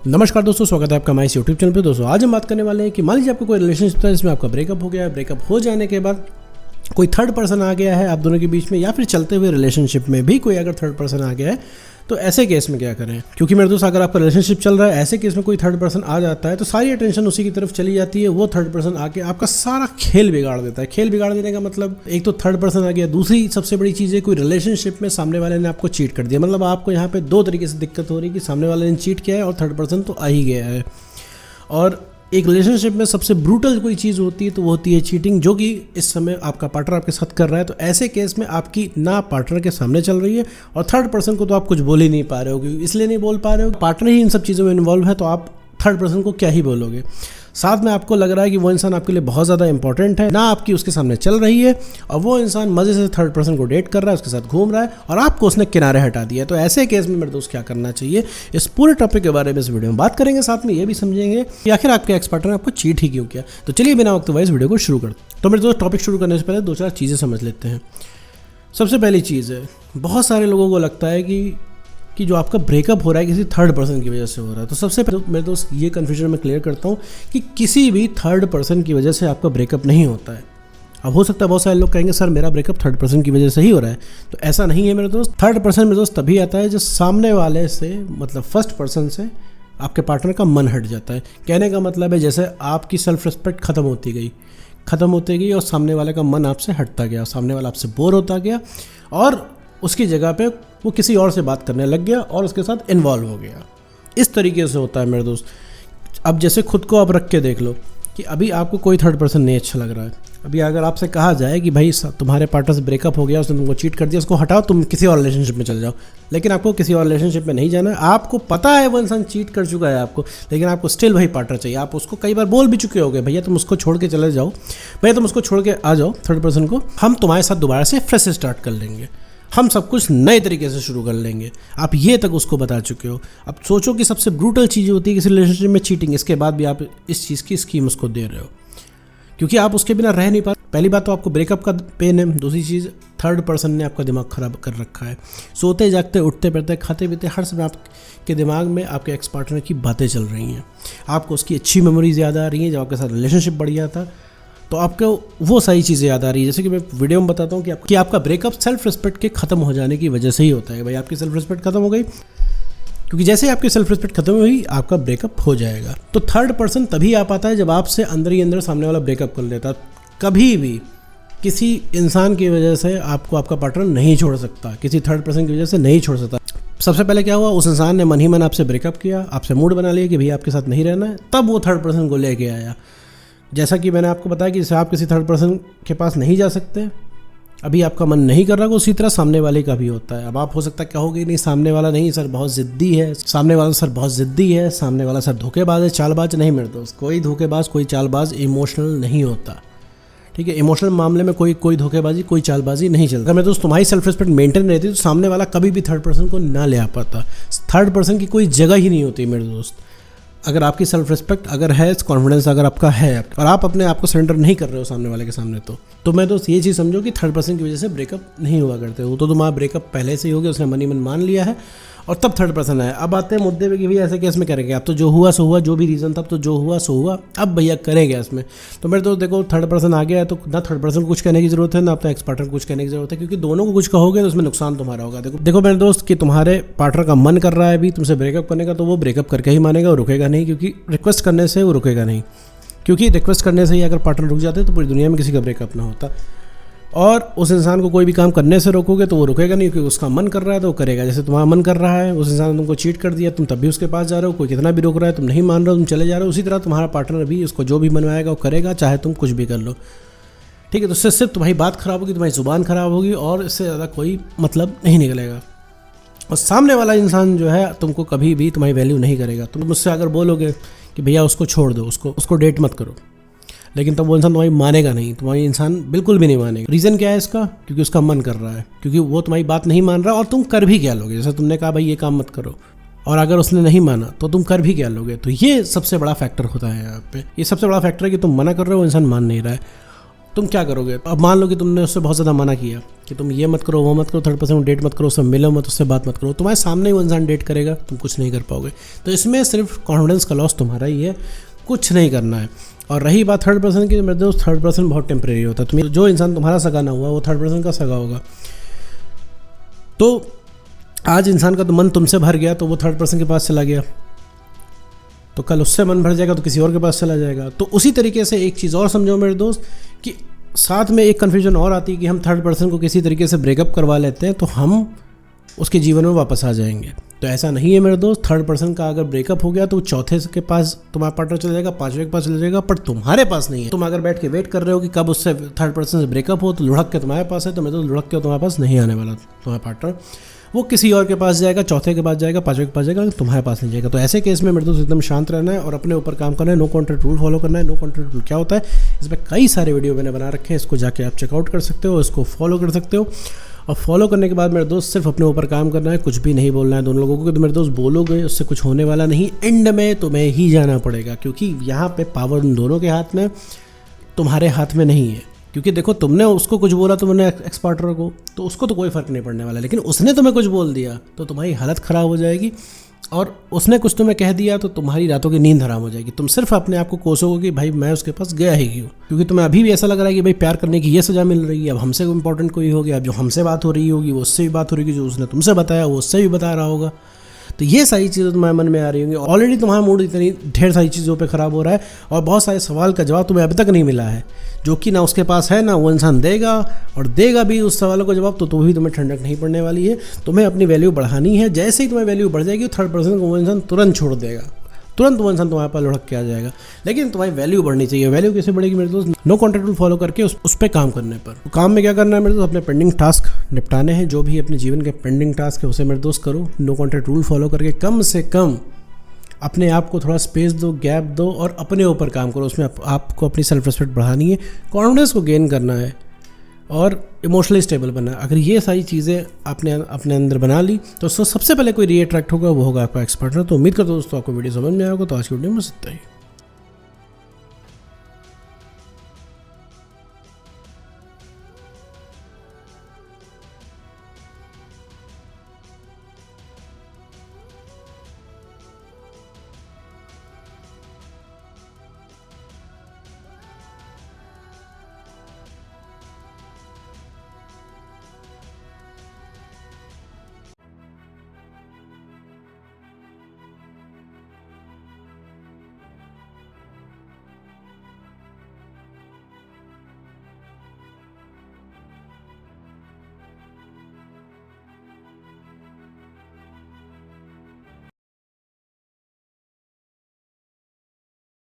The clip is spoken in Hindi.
नमस्कार दोस्तों, स्वागत है आपका हमारे यूट्यूब चैनल पे। दोस्तों आज हम बात करने वाले हैं कि मान लीजिए आपको कोई रिलेशनशिप था जिसमें आपका ब्रेकअप हो गया है। ब्रेकअप हो जाने के बाद कोई थर्ड पर्सन आ गया है आप दोनों के बीच में, या फिर चलते हुए रिलेशनशिप में भी कोई अगर थर्ड पर्सन आ गया है तो ऐसे केस में क्या करें। क्योंकि मेरे दोस्त अगर आपका रिलेशनशिप चल रहा है, ऐसे केस में कोई थर्ड पर्सन आ जाता है तो सारी अटेंशन उसी की तरफ चली जाती है। वो थर्ड पर्सन आके आपका सारा खेल बिगाड़ देता है। खेल बिगाड़ देने का मतलब एक तो थर्ड पर्सन आ गया, दूसरी सबसे बड़ी चीज़ है कोई रिलेशनशिप में सामने वाले ने आपको चीट कर दिया। मतलब आपको यहाँ पे दो तरीके से दिक्कत हो रही है कि सामने वाले ने चीट किया है और थर्ड पर्सन तो आ ही गया है। और एक रिलेशनशिप में सबसे ब्रूटल कोई चीज़ होती है तो वो होती है चीटिंग, जो कि इस समय आपका पार्टनर आपके साथ कर रहा है। तो ऐसे केस में आपकी ना पार्टनर के सामने चल रही है और थर्ड पर्सन को तो आप कुछ बोल ही नहीं पा रहे हो। इसलिए नहीं बोल पा रहे हो, पार्टनर ही इन सब चीज़ों में इन्वॉल्व है, तो आप थर्ड पर्सन को क्या ही बोलोगे। साथ में आपको लग रहा है कि वो इंसान आपके लिए बहुत ज़्यादा इंपॉर्टेंट है, ना आपकी उसके सामने चल रही है और वो इंसान मज़े से थर्ड पर्सन को डेट कर रहा है, उसके साथ घूम रहा है और आपको उसने किनारे हटा दिया है। तो ऐसे केस में मेरे दोस्त क्या करना चाहिए, इस पूरे टॉपिक के बारे में इस वीडियो में बात करेंगे। साथ में ये भी समझेंगे कि आखिर आपके एक्स पार्टनर ने आपको चीट ही क्यों किया। तो चलिए बिना वक्त वाइज वीडियो को शुरू करते हैं। तो मेरे दोस्त टॉपिक शुरू करने से पहले दो चार चीज़ें समझ लेते हैं। सबसे पहली चीज़ है, बहुत सारे लोगों को लगता है कि जो आपका ब्रेकअप हो रहा है किसी थर्ड पर्सन की वजह से हो रहा है। तो सबसे पहले मेरे दोस्त ये कन्फ्यूजन मैं क्लियर करता हूँ कि किसी भी थर्ड पर्सन की वजह से आपका ब्रेकअप नहीं होता है। अब हो सकता है बहुत सारे लोग कहेंगे सर मेरा ब्रेकअप थर्ड पर्सन की वजह से ही हो रहा है, तो ऐसा नहीं है मेरे दोस्त। थर्ड पर्सन मेरे दोस्त तभी आता है जब सामने वाले से, मतलब फर्स्ट पर्सन से आपके पार्टनर का मन हट जाता है। कहने का मतलब है जैसे आपकी सेल्फ रिस्पेक्ट खत्म होती गई और सामने वाले का मन आपसे हटता गया, सामने वाला आपसे बोर होता गया और उसकी जगह पे वो किसी और से बात करने लग गया और उसके साथ इन्वॉल्व हो गया। इस तरीके से होता है मेरे दोस्त। अब जैसे खुद को आप रख के देख लो कि अभी आपको कोई थर्ड पर्सन नहीं अच्छा लग रहा है। अभी अगर आपसे कहा जाए कि भाई तुम्हारे पार्टनर से ब्रेकअप हो गया, उसने तुमको चीट कर दिया, उसको हटाओ, तुम किसी और रिलेशनशिप में चले जाओ। लेकिन आपको किसी और रिलेशनशिप में नहीं जाना है। आपको पता है वो इंसान चीट कर चुका है आपको, लेकिन आपको स्टिल वही पार्टनर चाहिए। आप उसको कई बार बोल भी चुके होगे भैया तुम उसको छोड़ के चले जाओ, भैया तुम उसको छोड़ के आ जाओ थर्ड पर्सन को, हम तुम्हारे साथ दोबारा से फ्रेश स्टार्ट कर लेंगे, हम सब कुछ नए तरीके से शुरू कर लेंगे। आप ये तक उसको बता चुके हो। अब सोचो कि सबसे ब्रूटल चीज़ होती है किसी रिलेशनशिप में चीटिंग, इसके बाद भी आप इस चीज़ की स्कीम उसको दे रहे हो क्योंकि आप उसके बिना रह नहीं पा। पहली बात तो आपको ब्रेकअप का पेन है, दूसरी चीज़ थर्ड पर्सन ने आपका दिमाग ख़राब कर रखा है। सोते जागते, उठते बैठते, खाते पीते, हर समय आपके दिमाग में आपके एक्स पार्टनर की बातें चल रही हैं। आपको उसकी अच्छी मेमोरीज याद आ रही हैं जब आपके साथ रिलेशनशिप बढ़िया था, तो आपको वो सारी चीज़ें याद आ रही है। जैसे कि मैं वीडियो में बताता हूँ कि आपका ब्रेकअप सेल्फ रिस्पेक्ट के ख़त्म हो जाने की वजह से ही होता है। भाई आपकी सेल्फ रिस्पेक्ट खत्म हो गई, क्योंकि जैसे ही आपकी सेल्फ रिस्पेक्ट खत्म हुई आपका ब्रेकअप हो जाएगा। तो थर्ड पर्सन तभी आ पाता है जब आपसे अंदर ही अंदर सामने वाला ब्रेकअप कर लेता। कभी भी किसी इंसान की वजह से आपको आपका पार्टनर नहीं छोड़ सकता, किसी थर्ड पर्सन की वजह से नहीं छोड़ सकता। सबसे पहले क्या हुआ, उस इंसान ने मन ही मन आपसे ब्रेकअप किया, आपसे मूड बना लिया कि भैया आपके साथ नहीं रहना है, तब वो थर्ड पर्सन को लेके आया। जैसा कि मैंने आपको बताया कि जैसे आप किसी थर्ड पर्सन के पास नहीं जा सकते, अभी आपका मन नहीं कर रहा, उसी तरह सामने वाले का भी होता है। अब आप हो सकता है कहोगे नहीं सामने वाला नहीं सर बहुत ज़िद्दी है, सामने वाला सर बहुत ज़िद्दी है, सामने वाला सर धोखेबाज है, चालबाज। नहीं मेरे दोस्त, कोई धोखेबाज कोई चालबाज इमोशनल नहीं होता। ठीक है, इमोशनल मामले में कोई धोखेबाजी कोई चालबाजी नहीं चलता। मेरे दोस्त तुम्हारी सेल्फ रिस्पेक्ट मेंटेन रहती तो सामने वाला कभी भी थर्ड पर्सन को ना ले आ पाता। थर्ड पर्सन की कोई जगह ही नहीं होती मेरे दोस्त। अगर आपकी सेल्फ रिस्पेक्ट अगर है, कॉन्फिडेंस अगर आपका है और आप अपने आप को सरेंडर नहीं कर रहे हो सामने वाले के सामने, तो मैं दोस्त ये चीज़ समझो कि थर्ड पर्सन की वजह से ब्रेकअप नहीं हुआ करते हो। तो तुम्हारा ब्रेकअप पहले से ही हो गया, उसने मन ही मन मान लिया है और तब थर्ड पर्सन आया। अब आते हैं मुद्दे पे कि भैया ऐसे केस में करेंगे। अब तो जो हुआ सो हुआ, जो भी रीज़न था, अब तो जो हुआ सो हुआ, अब भैया करेंगे इसमें। तो मेरे दोस्त देखो, थर्ड पर्सन आ गया है तो ना थर्ड पर्सन को कुछ कहने की जरूरत है, ना अपने एक्स पार्टनर को कुछ कहने की जरूरत है, क्योंकि दोनों को कुछ कहोगे तो उसमें नुकसान तुम्हारा होगा। देखो मेरे दोस्त कि तुम्हारे पार्टनर का मन कर रहा है अभी तुमसे ब्रेकअप करने का, तो वो ब्रेकअप करके ही मानेगा, वो रुकेगा नहीं, क्योंकि रिक्वेस्ट करने से वो रुकेगा नहीं। क्योंकि रिक्वेस्ट करने से ही अगर पार्टनर रुक जाते तो पूरी दुनिया में किसी का ब्रेकअप ना होता। और उस इंसान को कोई भी काम करने से रोकोगे तो वो रुकेगा नहीं, क्योंकि उसका मन कर रहा है तो वो करेगा। जैसे तुम्हारा मन कर रहा है, उस इंसान ने तुमको चीट कर दिया, तुम तब भी उसके पास जा रहे हो, कोई कितना भी रोक रहा है तुम नहीं मान रहे हो, तुम चले जा रहे हो। उसी तरह तुम्हारा पार्टनर भी उसको जो भी मनवाएगा वो करेगा, चाहे तुम कुछ भी कर लो। ठीक है, तो उससे सिर्फ तुम्हारी बात खराब होगी, तुम्हारी जुबान खराब होगी और इससे ज़्यादा कोई मतलब नहीं निकलेगा। और सामने वाला इंसान जो है तुमको कभी भी तुम्हारी वैल्यू नहीं करेगा। तुम मुझसे अगर बोलोगे कि भैया उसको छोड़ दो, उसको डेट मत करो, लेकिन तब वो इंसान तुम्हारी मानेगा नहीं, तुम्हारी इंसान बिल्कुल भी नहीं मानेगा। रीज़न क्या है इसका, क्योंकि उसका मन कर रहा है, क्योंकि वो तुम्हारी बात नहीं मान रहा। और तुम कर भी क्या लोगे, जैसे तुमने कहा भाई ये काम मत करो, और अगर उसने नहीं माना तो तुम कर भी क्या लोगे। तो ये सबसे बड़ा फैक्टर होता है यहाँ पे। ये सबसे बड़ा फैक्टर है कि तुम मना कर रहे हो, इंसान मान नहीं रहा है। तुम क्या करोगे? अब मान लो कि तुमने उससे बहुत ज़्यादा मना किया कि तुम ये मत करो, वो मत करो, थर्ड पर्सन डेट मत करो, उससे मिलो मत, उससे बात मत करो, तुम्हारे सामने ही वो इंसान डेट करेगा, तुम कुछ नहीं कर पाओगे। तो इसमें सिर्फ कॉन्फिडेंस का लॉस तुम्हारा ही है, कुछ नहीं करना है। और रही बात थर्ड पर्सन की, मेरे दोस्त थर्ड पर्सन बहुत टेम्परेरी होता है। तुम्हें जो इंसान तुम्हारा सगा ना हुआ वो थर्ड पर्सन का सगा होगा। तो आज इंसान का तो मन तुमसे भर गया तो वो थर्ड पर्सन के पास चला गया, तो कल उससे मन भर जाएगा तो किसी और के पास चला जाएगा। तो उसी तरीके से एक चीज़ और समझो मेरे दोस्त कि साथ में एक कन्फ्यूजन और आती है कि हम थर्ड पर्सन को किसी तरीके से ब्रेकअप करवा लेते हैं तो हम उसके जीवन में वापस आ जाएंगे। तो ऐसा नहीं है मेरे दोस्त। थर्ड पर्सन का अगर ब्रेकअप हो गया तो चौथे के पास तुम्हारा पार्टनर चला जाएगा, पांचवें के पास चला जाएगा, पर तुम्हारे पास नहीं है। तुम अगर बैठ के वेट कर रहे हो कि कब उससे थर्ड पर्सन से ब्रेकअप हो तो लुढ़क के तुम्हारे पास है, तो मैं तो लुढ़क के तुम्हारे पास नहीं आने वाला। तुम्हारा पार्टनर वो किसी और के पास जाएगा, चौथे के पास जाएगा, पांचवें के पास जाएगा, तुम्हारे पास नहीं जाएगा। तो ऐसे केस में मेरे दोस्त एकदम शांत रहना है और अपने ऊपर काम करना है। नो कॉन्ट्रैक्ट रूल फॉलो करना है। नो कॉन्ट्रैक्ट रूल क्या होता है, इस पर कई सारे वीडियो मैंने बना रखे हैं, इसको जाके आप चेकआउट कर सकते हो, इसको फॉलो कर सकते हो। और फॉलो करने के बाद मेरे दोस्त सिर्फ अपने ऊपर काम करना है, कुछ भी नहीं बोलना है दोनों लोगों को। तो मेरे दोस्त बोलोगे उससे कुछ होने वाला नहीं, एंड में तुम्हें ही जाना पड़ेगा, क्योंकि यहाँ पे पावर उन दोनों के हाथ में, तुम्हारे हाथ में नहीं है। क्योंकि देखो तुमने उसको कुछ बोला, तुमने एक्स पार्टनर को, तो उसको तो कोई फ़र्क नहीं पड़ने वाला, लेकिन उसने तुम्हें कुछ बोल दिया तो तुम्हारी हालत ख़राब हो जाएगी। और उसने कुछ तुम्हें कह दिया तो तुम्हारी रातों की नींद हराम हो जाएगी। तुम सिर्फ अपने आप को कोसोगे कि भाई मैं उसके पास गया ही क्यों, क्योंकि तुम्हें अभी भी ऐसा लग रहा है कि भाई प्यार करने की ये सज़ा मिल रही है, अब हमसे इंपॉर्टेंट कोई हो गया, अब जो हमसे बात हो रही होगी वो उससे भी बात हो रही होगी, जो उसने तुमसे बताया वो उससे भी बता रहा होगा। तो ये सारी चीज़ें तुम्हारे मन में आ रही होंगी। ऑलरेडी तुम्हारा मूड इतनी ढेर सारी चीज़ों पे ख़राब हो रहा है और बहुत सारे सवाल का जवाब तुम्हें अभी तक नहीं मिला है, जो कि ना उसके पास है ना वो इंसान देगा, और देगा भी उस सवालों का जवाब तो भी तुम्हें ठंडक नहीं पड़ने वाली है। तुम्हें अपनी वैल्यू बढ़ानी है। जैसे ही तुम्हें वैल्यू बढ़ जाएगी थर्ड पर्सन को वो इंसान तुरंत छोड़ देगा, तुरंत वो इंसान तुम्हारे पास लुढ़क के आ जाएगा। लेकिन तुम्हारी वैल्यू बढ़नी चाहिए। वैल्यू कैसे बढ़ेगी मेरे दोस्त? नो कॉन्ट्रैक्ट रूल फॉलो करके उस पर काम करने पर। तो काम में क्या करना है मेरे दोस्त? अपने पेंडिंग टास्क निपटाने हैं। जो भी अपने जीवन के पेंडिंग टास्क है उसे मेरे दोस्त करो। नो कॉन्ट्रैक्ट रूल फॉलो करके कम से कम अपने आप को थोड़ा स्पेस दो, गैप दो और अपने ऊपर काम करो। उसमें आपको अपनी सेल्फ रिस्पेक्ट बढ़ानी है, कॉन्फिडेंस को गेन करना है और इमोशनली स्टेबल बनना है। अगर ये सारी चीज़ें आपने अपने अंदर बना ली तो सबसे पहले कोई रीअट्रैक्ट होगा, वो होगा आपका एक्स पार्टनर। तो उम्मीद करता हूँ दोस्तों आपको वीडियो समझ में आएगा। तो आज की वीडियो में बस इतना ही।